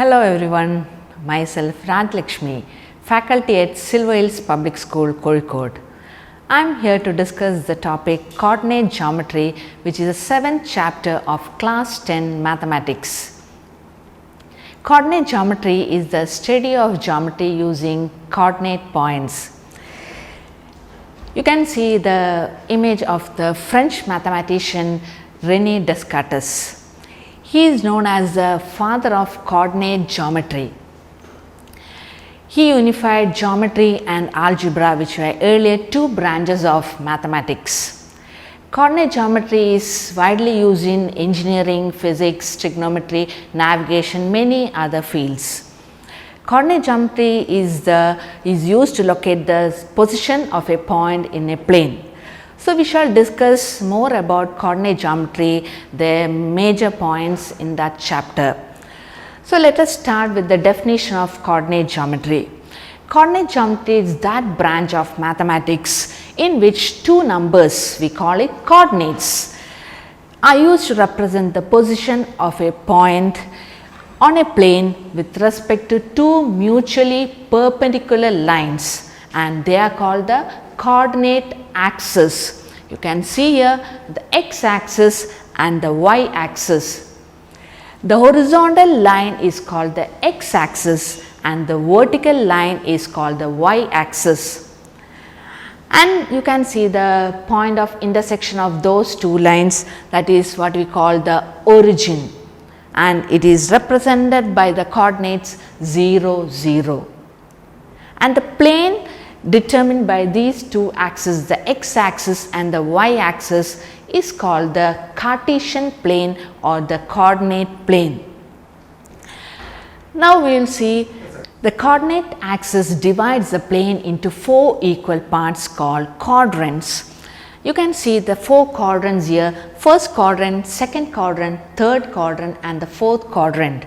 Hello everyone, myself Rajlakshmi, faculty at Silver Hills Public School, Kozhikode. I am here to discuss the topic coordinate geometry, which is the 7th chapter of class 10 mathematics. Coordinate geometry is the study of geometry using coordinate points. You can see the image of the French mathematician René Descartes. He is known as the father of coordinate geometry. He unified geometry and algebra, which were earlier two branches of mathematics. Coordinate geometry is widely used in engineering, physics, trigonometry, navigation, many other fields. Coordinate geometry is used to locate the position of a point in a plane. So, we shall discuss more about coordinate geometry, the major points in that chapter. So, let us start with the definition of coordinate geometry. Coordinate geometry is that branch of mathematics in which two numbers, we call it coordinates, are used to represent the position of a point on a plane with respect to two mutually perpendicular lines, and they are called the coordinate axis. You can see here the x axis and the y axis. The horizontal line is called the x axis and the vertical line is called the y axis. And you can see the point of intersection of those two lines, that is what we call the origin, and it is represented by the coordinates 0, 0. And the plane determined by these two axes, the x axis and the y axis, is called the Cartesian plane or the coordinate plane. Now, we will see the coordinate axis divides the plane into four equal parts called quadrants. You can see the four quadrants here: first quadrant, second quadrant, third quadrant and the fourth quadrant.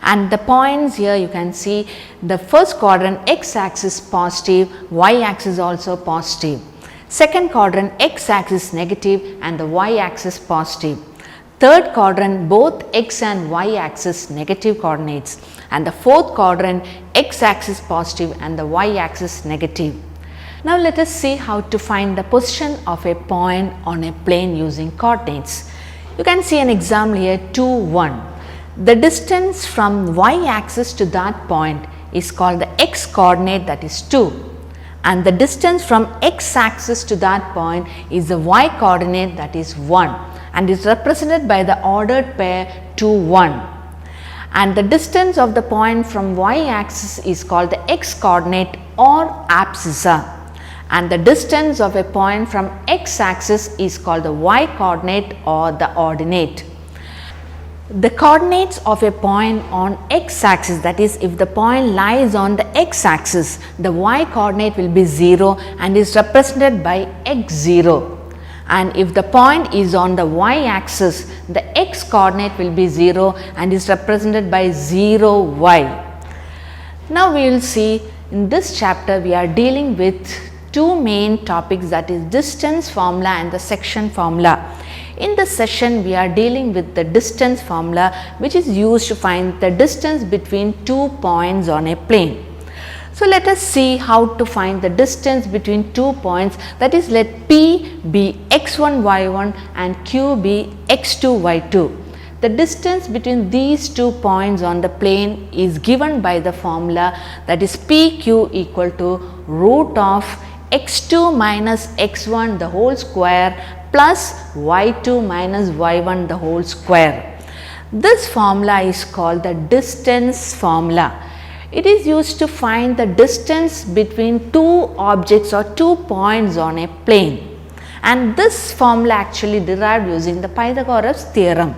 And the points here, you can see the first quadrant x axis positive, y axis also positive. Second quadrant x axis negative and the y axis positive. Third quadrant both x and y axis negative coordinates, and the fourth quadrant x axis positive and the y axis negative. Now, let us see how to find the position of a point on a plane using coordinates. You can see an example here 2, 1. The distance from y axis to that point is called the x coordinate, that is 2, and the distance from x axis to that point is the y coordinate, that is 1, and is represented by the ordered pair 2, 1. And the distance of the point from y axis is called the x coordinate or abscissa, and the distance of a point from x axis is called the y coordinate or the ordinate. The coordinates of a point on x axis, that is, if the point lies on the x axis, the y coordinate will be 0 and is represented by x0, and if the point is on the y axis, the x coordinate will be 0 and is represented by 0y. Now, we will see in this chapter we are dealing with two main topics, that is distance formula and the section formula. In this session, we are dealing with the distance formula, which is used to find the distance between 2 points on a plane. So, let us see how to find the distance between 2 points, that is, let P be x1 y1 and Q be x2 y2. The distance between these 2 points on the plane is given by the formula, that is PQ equal to root of x2 minus x1 the whole square plus y2 minus y1 the whole square. This formula is called the distance formula. It is used to find the distance between two objects or 2 points on a plane, and this formula actually derived using the Pythagoras theorem.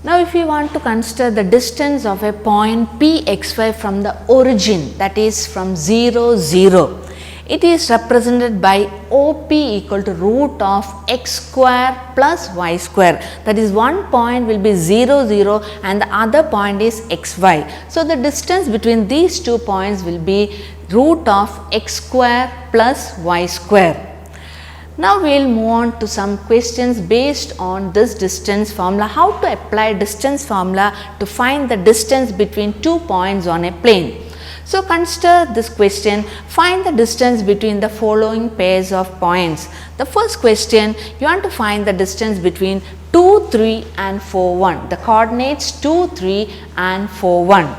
Now, if we want to consider the distance of a point Pxy from the origin, that is from 0, 0, it is represented by OP equal to root of x square plus y square, that is, one point will be 0, 0 and the other point is xy. So, the distance between these 2 points will be root of x square plus y square. Now we will move on to some questions based on this distance formula, how to apply distance formula to find the distance between two points on a plane. So consider this question, find the distance between the following pairs of points. The first question, you want to find the distance between 2, 3 and 4, 1, the coordinates 2, 3 and 4, 1.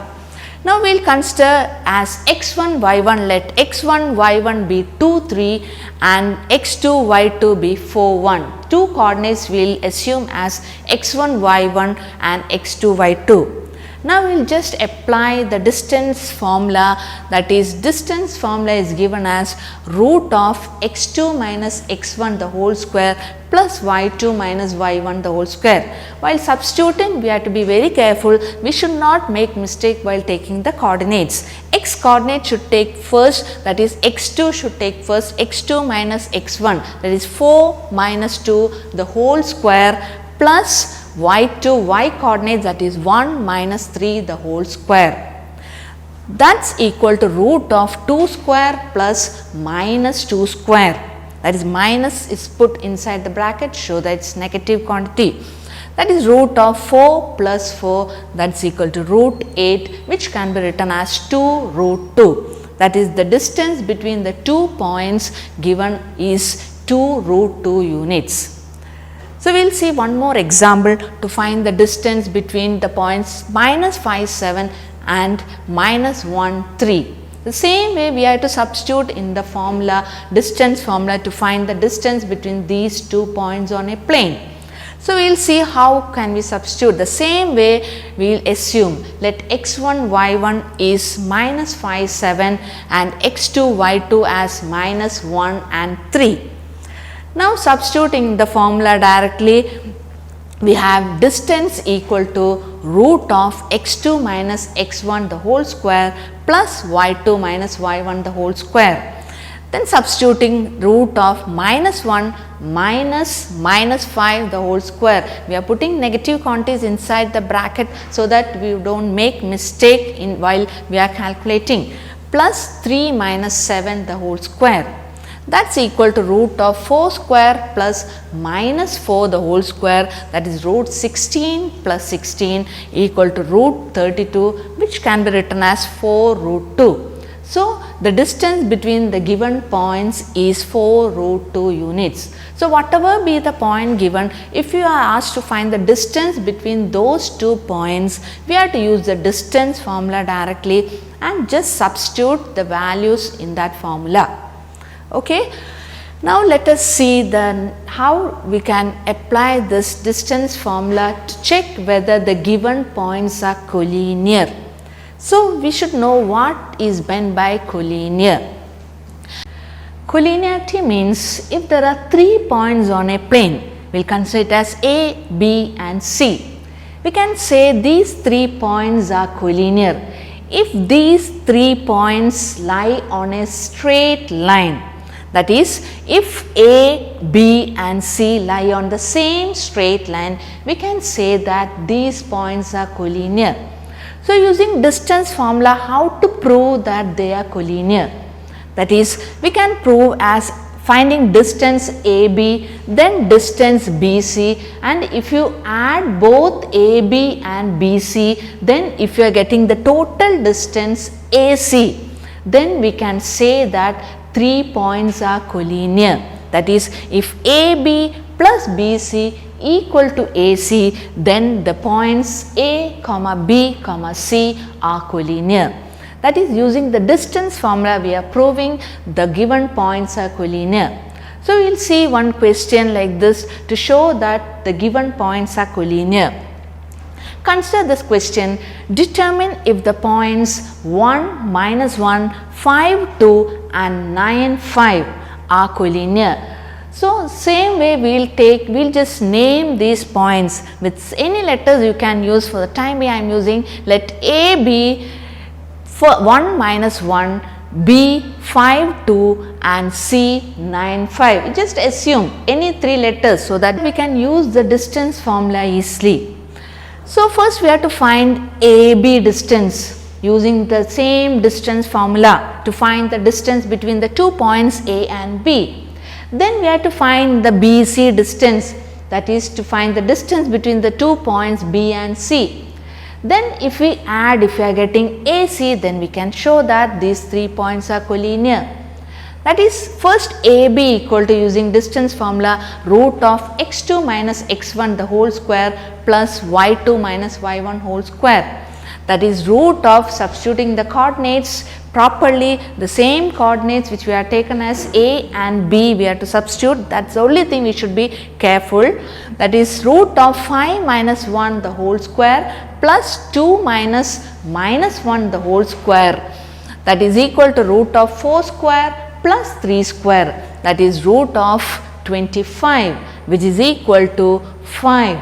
Now we will consider as x1, y1, let x1, y1 be 2, 3 and x2, y2 be 4, 1. Two coordinates we will assume as x1, y1 and x2, y2. Now we will just apply the distance formula, that is distance formula is given as root of x2 minus x1 the whole square plus y2 minus y1 the whole square. While substituting we have to be very careful, we should not make mistake while taking the coordinates. X coordinate should take first, that is x2 should take first, x2 minus x1, that is 4 minus 2 the whole square plus y2 y coordinate, that is 1 minus 3 the whole square. That is equal to root of 2 square plus minus 2 square, that is minus is put inside the bracket, show that it is negative quantity. That is root of 4 plus 4, that is equal to root 8, which can be written as 2 root 2. That is the distance between the 2 points given is 2 root 2 units. So we will see one more example to find the distance between the points minus 5, 7 and minus 1, 3. The same way we have to substitute in the formula, distance formula, to find the distance between these 2 points on a plane. So we will see how can we substitute. The same way we will assume, let x1, y1 is minus 5, 7 and x2, y2 as minus 1 and 3. Now substituting the formula directly, we have distance equal to root of x2 minus x1 the whole square plus y2 minus y1 the whole square. Then substituting root of minus 1 minus 5 the whole square. We are putting negative quantities inside the bracket so that we do not make mistake in while we are calculating, plus 3 minus 7 the whole square. That is equal to root of 4 square plus minus 4 the whole square, that is root 16 plus 16 equal to root 32, which can be written as 4 root 2. So the distance between the given points is 4 root 2 units. So whatever be the point given, if you are asked to find the distance between those 2 points, we have to use the distance formula directly and just substitute the values in that formula. Okay. Now let us see how we can apply this distance formula to check whether the given points are collinear. So we should know what is meant by collinear. Collinearity means if there are 3 points on a plane, we will consider it as A, B and C. We can say these 3 points are collinear if these 3 points lie on a straight line. That is, if A, B and C lie on the same straight line, we can say that these points are collinear. So using distance formula, how to prove that they are collinear? That is, we can prove as finding distance AB, then distance BC, and if you add both AB and BC, then if you are getting the total distance AC, then we can say that 3 points are collinear. That is, if AB plus BC equal to AC, then the points A, B, C are collinear. That is, using the distance formula we are proving the given points are collinear. So we will see one question like this to show that the given points are collinear. Consider this question, determine if the points 1, minus 1, 5, 2 and 9, 5 are collinear. So same way we will just name these points with any letters you can use. For the time being I am using, let A be for 1 minus 1, B 5, 2 and C 9, 5. Just assume any 3 letters so that we can use the distance formula easily. So first we have to find AB distance using the same distance formula to find the distance between the 2 points A and B. Then we have to find the BC distance, that is to find the distance between the 2 points B and C. Then if we add, if we are getting AC, then we can show that these 3 points are collinear. That is, first AB equal to, using distance formula, root of x2 minus x1 the whole square plus y2 minus y1 whole square. That is root of, substituting the coordinates properly, the same coordinates which we have taken as A and B we have to substitute. That is the only thing we should be careful. That is root of 5 minus 1 the whole square plus 2 minus 1 the whole square. That is equal to root of 4 square plus 3 square, that is root of 25, which is equal to 5.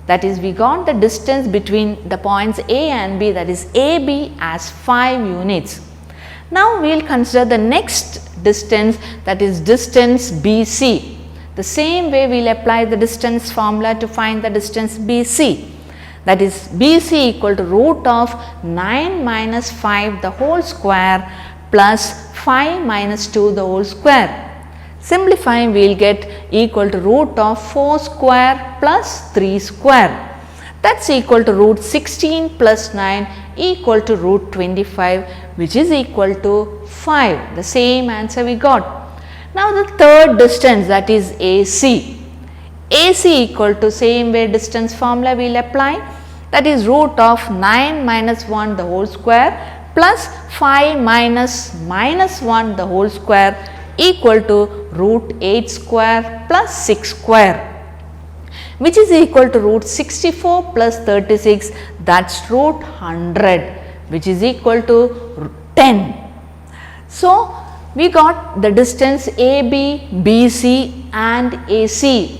That is, we got the distance between the points A and B, that is AB, as 5 units. Now we will consider the next distance, that is distance BC. The same way we will apply the distance formula to find the distance BC. That is BC equal to root of 9 minus 5 the whole square plus 5 minus 2 the whole square. Simplifying, we will get equal to root of 4 square plus 3 square. That is equal to root 16 plus 9 equal to root 25, which is equal to 5. The same answer we got. Now the third distance, that is AC. AC equal to, same way distance formula we will apply, that is root of 9 minus 1 the whole square plus 5 minus 1 the whole square equal to root 8 square plus 6 square, which is equal to root 64 plus 36, that is root 100, which is equal to 10. So we got the distance AB, BC and AC.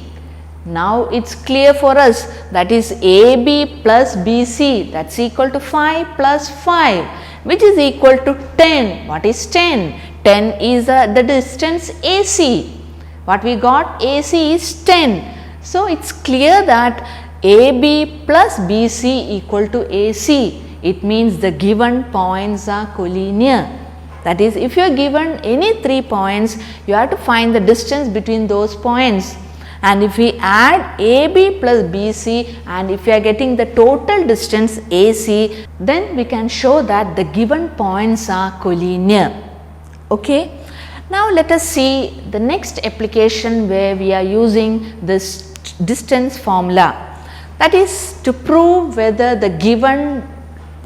Now it is clear for us, that is AB plus BC, that is equal to 5 plus 5, which is equal to 10. What is 10? 10 is the distance AC. What we got? AC is 10. So it is clear that AB plus BC equal to AC. It means the given points are collinear. That is, if you are given any 3 points, you have to find the distance between those points. And if we add AB plus BC and if we are getting the total distance AC, then we can show that the given points are collinear. Okay. Now let us see the next application where we are using this distance formula, that is to prove whether the given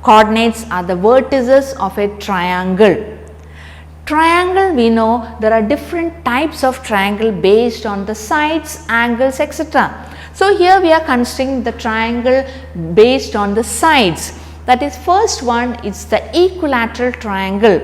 coordinates are the vertices of a triangle. Triangle, we know there are different types of triangle based on the sides, angles, etc. So here we are considering the triangle based on the sides. That is, first one is the equilateral triangle.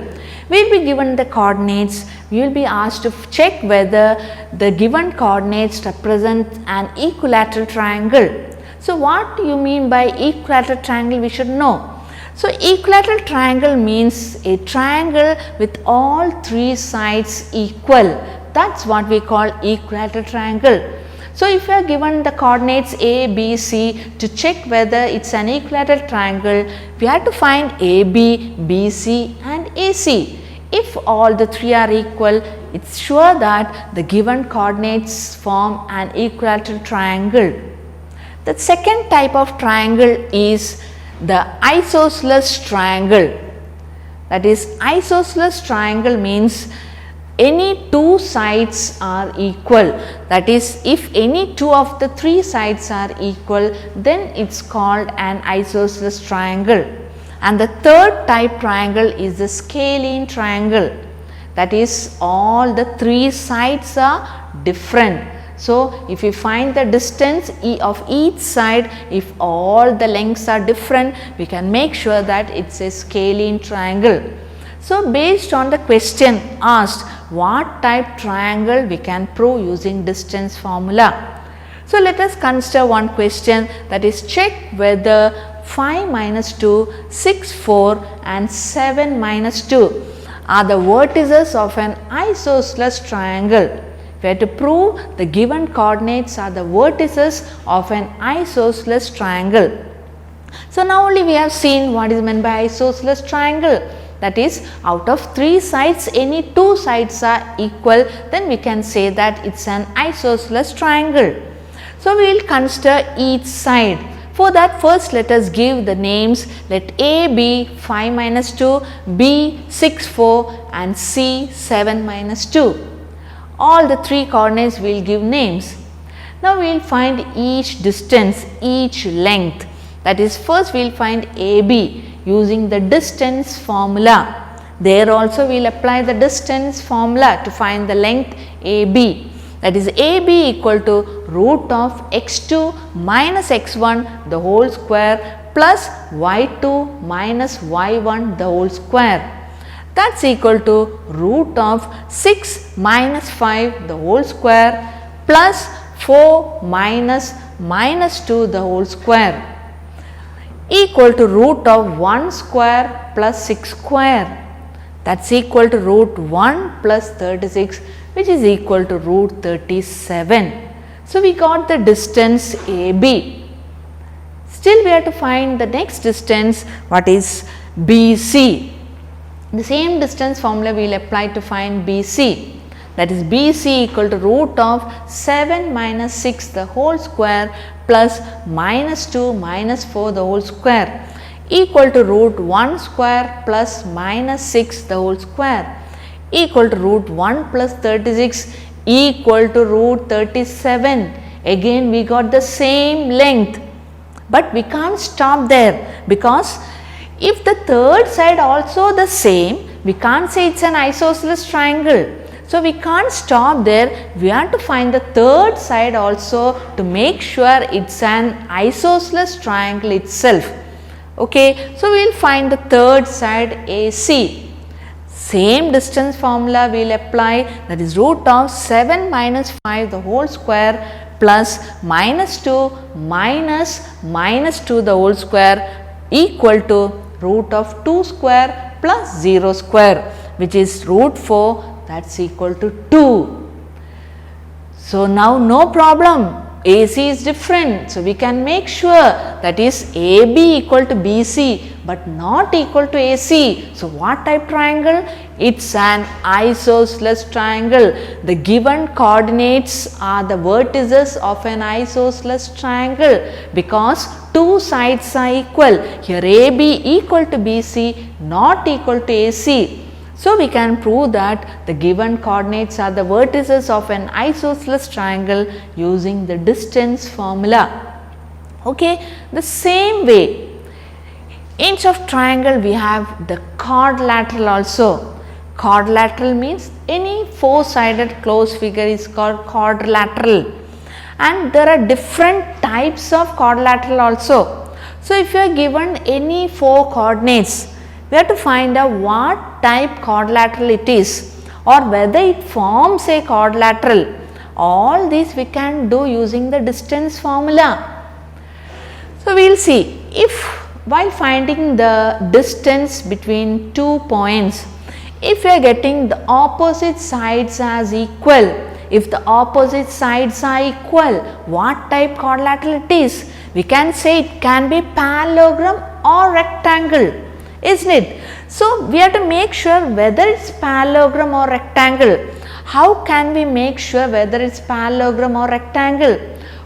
We will be given the coordinates, we will be asked to check whether the given coordinates represent an equilateral triangle. So what do you mean by equilateral triangle? We should know. So equilateral triangle means a triangle with all 3 sides equal. That is what we call equilateral triangle. So if you are given the coordinates A, B, C, to check whether it is an equilateral triangle, we have to find AB, BC and AC. If all the 3 are equal, it is sure that the given coordinates form an equilateral triangle. The second type of triangle is the isosceles triangle. That is, isosceles triangle means any 2 sides are equal. That is, if any 2 of the 3 sides are equal, then it is called an isosceles triangle. And the third type triangle is the scalene triangle. That is, all the 3 sides are different. So if we find the distance of each side, if all the lengths are different, we can make sure that it is a scalene triangle. So based on the question asked, what type triangle we can prove using distance formula. So let us consider one question, that is, check whether 5 minus 2, 6, 4 and 7 minus 2 are the vertices of an isosceles triangle. We have to prove the given coordinates are the vertices of an isosceles triangle. So now only we have seen what is meant by isosceles triangle. that is out of 3 sides any 2 sides are equal, then we can say that it is an isosceles triangle. So, we will consider each side. For that, first let us give the names. Let A be 5 minus 2, B 6 4 and C 7 minus 2. All the 3 coordinates we will give names. Now, we will find each distance, each length. That is, first we will find AB using the distance formula. There also we will apply the distance formula to find the length AB. That is, AB equal to root of x2 minus x1 the whole square plus y2 minus y1 the whole square. That is equal to root of 6 minus 5 the whole square plus 4 minus 2 the whole square equal to root of 1 square plus 6 square. That is equal to root 1 plus 36, which is equal to root 37. So, we got the distance AB. Still we have to find the next distance, what is BC. The same distance formula we will apply to find BC. That is, BC equal to root of 7 minus 6 the whole square plus minus 2 minus 4 the whole square equal to root 1 square plus minus 6 the whole square equal to root 1 plus 36 equal to root 37. Again we got the same length, but we can't stop there, because if the third side also the same, we can't say it is an isosceles triangle. So, we can't stop there, we have to find the third side also to make sure it is an isosceles triangle itself. Okay. So, we will find the third side AC. Same distance formula we will apply, that is root of 7 minus 5 the whole square plus minus 2 minus 2 the whole square equal to root of 2 square plus 0 square, which is root 4, that is equal to 2. So, now no problem, AC is different. So, we can make sure that is AB equal to BC, but not equal to AC. So, what type triangle? It is an isosceles triangle. The given coordinates are the vertices of an isosceles triangle, because 2 sides are equal. Here AB equal to BC, not equal to AC. So, we can prove that the given coordinates are the vertices of an isosceles triangle using the distance formula. Okay. The same way, instead of triangle we have the quadrilateral also. Quadrilateral means any 4-sided closed figure is called quadrilateral, and there are different types of quadrilateral also. So, if you are given any 4 coordinates, we have to find out what type quadrilateral it is or whether it forms a quadrilateral. All these we can do using the distance formula. So, we will see if while finding the distance between 2 points, if we are getting the opposite sides as equal, if the opposite sides are equal, what type quadrilateral it is? We can say it can be parallelogram or rectangle, isn't it? So, we have to make sure whether it is parallelogram or rectangle. How can we make sure whether it is parallelogram or rectangle?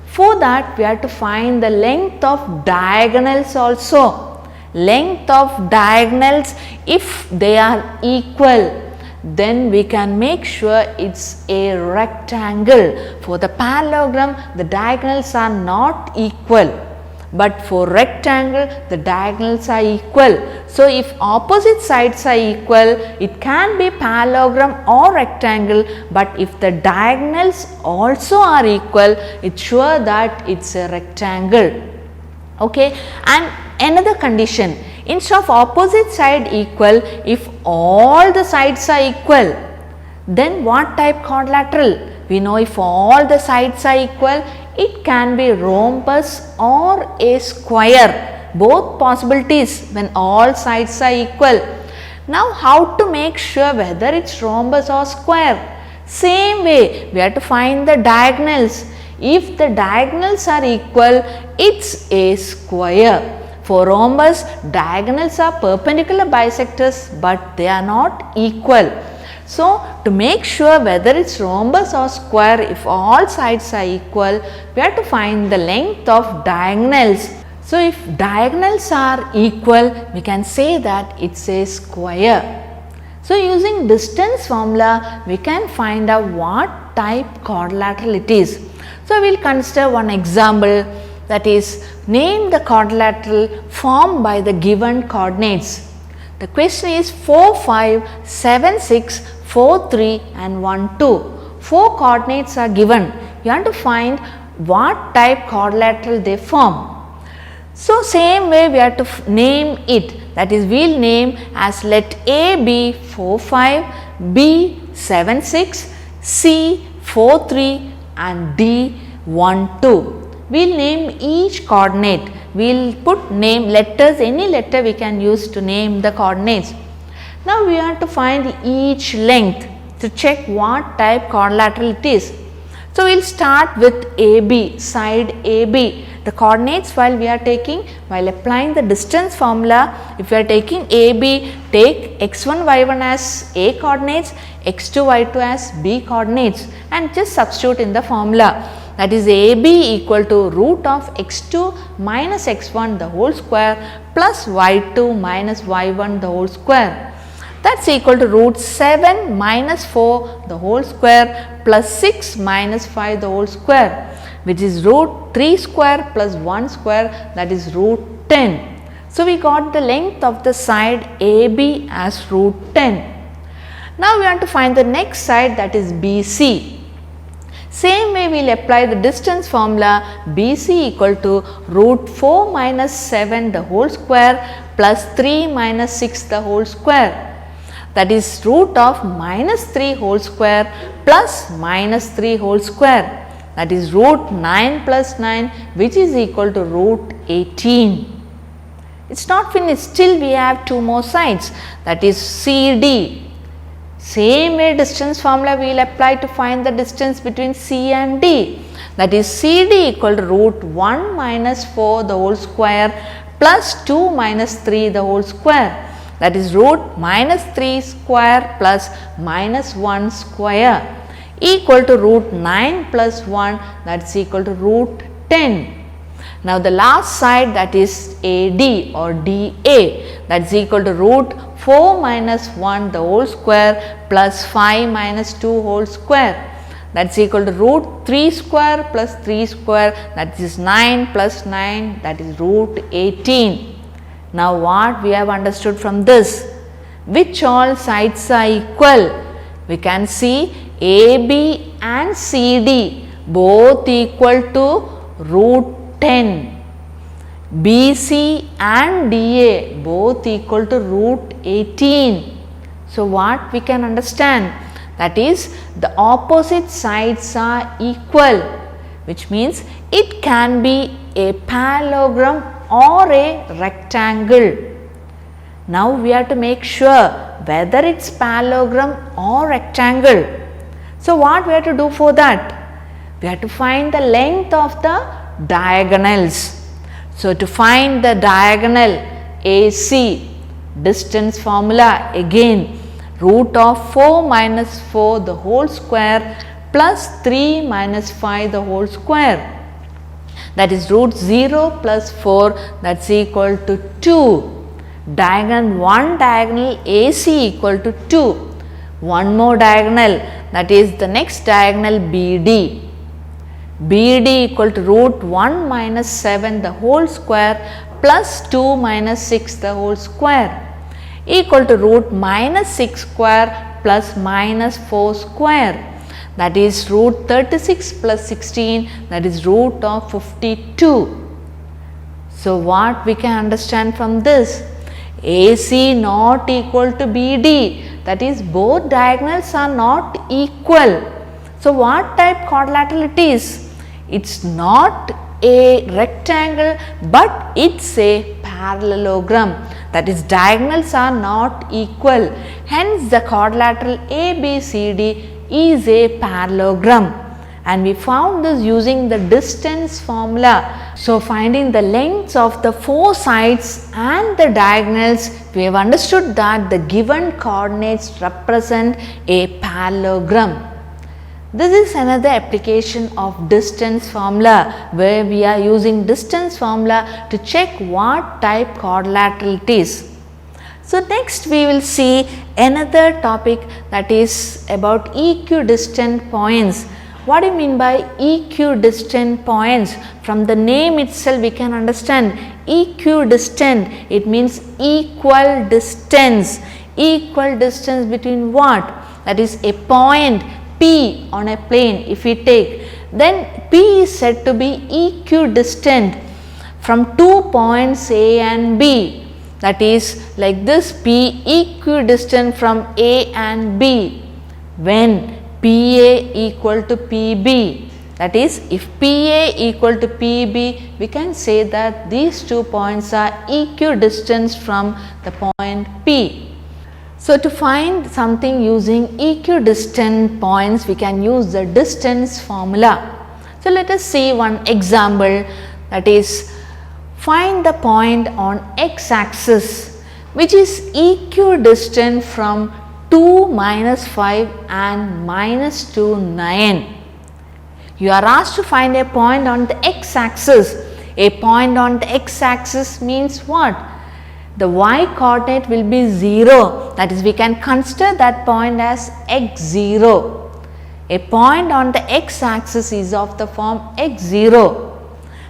For that, we have to find the length of diagonals also. Length of diagonals, if they are equal, then we can make sure it is a rectangle. For the parallelogram, the diagonals are not equal, but for rectangle the diagonals are equal. So, if opposite sides are equal, it can be parallelogram or rectangle, but if the diagonals also are equal, it is sure that it is a rectangle. Okay. And another condition, instead of opposite side equal, if all the sides are equal, then what type quadrilateral? We know if all the sides are equal, it can be rhombus or a square, both possibilities when all sides are equal. Now, how to make sure whether it is rhombus or square? Same way, we have to find the diagonals. If the diagonals are equal, it is a square. For rhombus, diagonals are perpendicular bisectors, but they are not equal. So, to make sure whether it is rhombus or square, if all sides are equal, we have to find the length of diagonals. So, if diagonals are equal, we can say that it is a square. So, using distance formula, we can find out what type quadrilateral it is. So, we will consider one example, that is, name the quadrilateral formed by the given coordinates. The question is 4, 5, 7, 6, 4, 3 and 1, 2. 4 coordinates are given. You have to find what type quadrilateral they form. So, same way we have to name it, that is, we will name as let A be 4, 5, B 7, 6, C 4, 3 and D 1, 2. We will name each coordinate. We will put name letters, any letter we can use to name the coordinates. Now, we have to find each length to check what type quadrilateral it is. So, we will start with AB, side AB. The coordinates while applying the distance formula, if we are taking AB, take x1, y1 as A coordinates, x2, y2 as B coordinates and just substitute in the formula. That is, AB equal to root of x2 minus x1 the whole square plus y2 minus y1 the whole square. That is equal to root 7 minus 4 the whole square plus 6 minus 5 the whole square, which is root 3 square plus 1 square, that is root 10. So, we got the length of the side AB as root 10. Now, we have to find the next side, that is BC. Same way we will apply the distance formula, BC equal to root 4 minus 7 the whole square plus 3 minus 6 the whole square, that is root of minus 3 whole square plus minus 3 whole square, that is root 9 plus 9, which is equal to root 18. It is not finished, still we have 2 more sides, that is CD. Same way distance formula we will apply to find the distance between C and D, that is CD equal to root 1 minus 4 the whole square plus 2 minus 3 the whole square, that is root minus 3 square plus minus 1 square equal to root 9 plus 1, that is equal to root 10. Now, the last side, that is AD or DA, that is equal to root 4 minus 1 the whole square plus 5 minus 2 whole square, that is equal to root 3 square plus 3 square, that is 9 plus 9, that is root 18. Now, what we have understood from this? Which all sides are equal? We can see AB and CD both equal to root 10. BC and DA both equal to root 18. So, what we can understand? That is, the opposite sides are equal, which means it can be a parallelogram or a rectangle. Now, we have to make sure whether it is parallelogram or rectangle. So, what we have to do for that? We have to find the length of the diagonals. So, to find the diagonal AC, distance formula again, root of 4 minus 4 the whole square plus 3 minus 5 the whole square, that is root 0 plus 4, that is equal to 2. Diagonal, one diagonal AC equal to 2. One more diagonal, that is the next diagonal BD. BD equal to root 1 minus 7 the whole square plus 2 minus 6 the whole square equal to root minus 6 square plus minus 4 square, that is root 36 plus 16, that is root of 52. So, what we can understand from this? AC not equal to BD, that is both diagonals are not equal. So, what type quadrilateral it is? It is not a rectangle, but it is a parallelogram, that is diagonals are not equal. Hence, the quadrilateral ABCD is a parallelogram. and we found this using the distance formula. So, finding the lengths of the four sides and the diagonals, we have understood that the given coordinates represent a parallelogram. This is another application of distance formula, where we are using distance formula to check what type quadrilateral it is. So, next we will see another topic, that is about equidistant points. What do you mean by equidistant points? From the name itself we can understand equidistant, it means equal distance. Equal distance between what? That is a point P on a plane if we take, then P is said to be equidistant from two points A and B. That is like this, P equidistant from A and B when PA equal to PB. That is, if PA equal to PB, we can say that these 2 points are equidistant from the point P. So, to find something using equidistant points, we can use the distance formula. So, let us see one example, that is, find the point on x axis which is equidistant from 2 minus 5 and minus 2 9. You are asked to find a point on the x axis. A point on the x axis means what? The y coordinate will be 0, that is, we can consider that point as x0. A point on the x axis is of the form x0.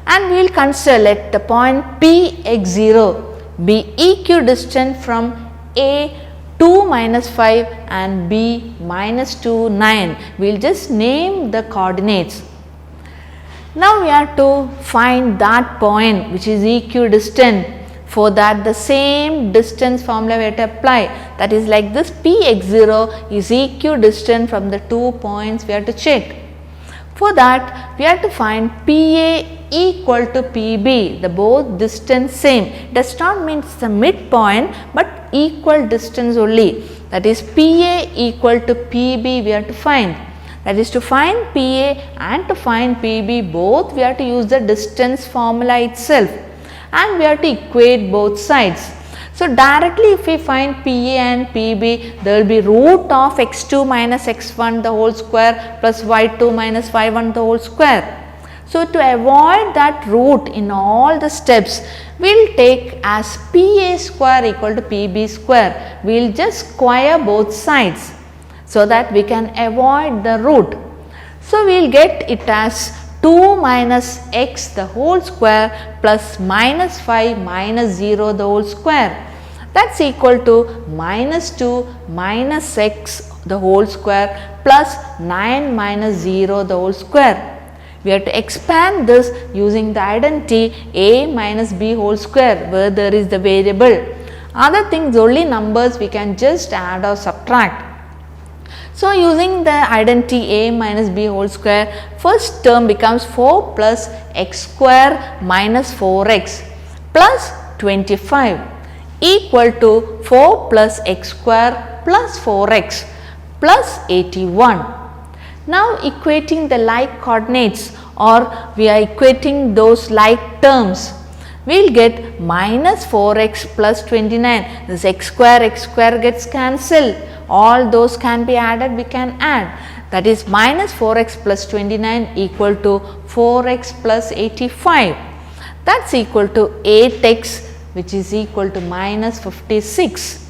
And we will consider, let the point P x0 be equidistant from A 2 minus 5 and B minus 2 9. We will just name the coordinates. Now, we have to find that point which is equidistant. For that, the same distance formula we have to apply, that is like this, P x0 is equidistant from the 2 points we have to check. For that, we have to find PA equal to PB, the both distance same. It does not mean it's the midpoint, but equal distance only. That is, PA equal to PB we have to find. That is, to find PA and to find PB, both we have to use the distance formula itself, and we have to equate both sides. So, directly if we find PA and PB, there will be root of x2 minus x1 the whole square plus y2 minus y1 the whole square. So, to avoid that root in all the steps, we will take as PA square equal to PB square. We will just square both sides so that we can avoid the root. So, we will get it as 2 minus x the whole square plus minus 5 minus 0 the whole square. That is equal to minus 2 minus x the whole square plus 9 minus 0 the whole square. We have to expand this using the identity a minus b whole square, where there is the variable. Other things, only numbers we can just add or subtract. So, using the identity a minus b whole square, first term becomes 4 plus x square minus 4x plus 25 equal to 4 plus x square plus 4x plus 81. Now, equating the like coordinates, or we are equating those like terms, we will get minus 4x plus 29. This x square gets cancelled. All those can be added, we can add. That is minus 4x plus 29 equal to 4x plus 85. That is equal to 8x, which is equal to minus 56.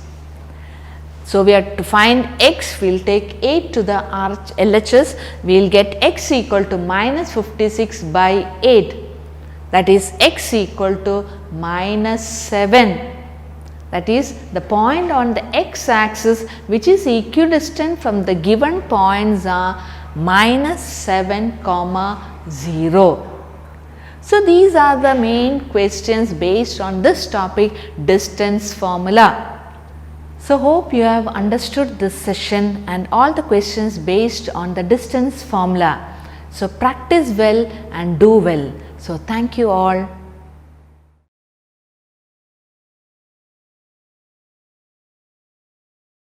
So, we have to find x, we will take 8 to the LHS, we will get x equal to minus 56 by 8, that is x equal to minus 7. That is, the point on the x axis which is equidistant from the given points are minus 7, 0. So, these are the main questions based on this topic, distance formula. So, hope you have understood this session and all the questions based on the distance formula. So, practice well and do well. So, thank you all.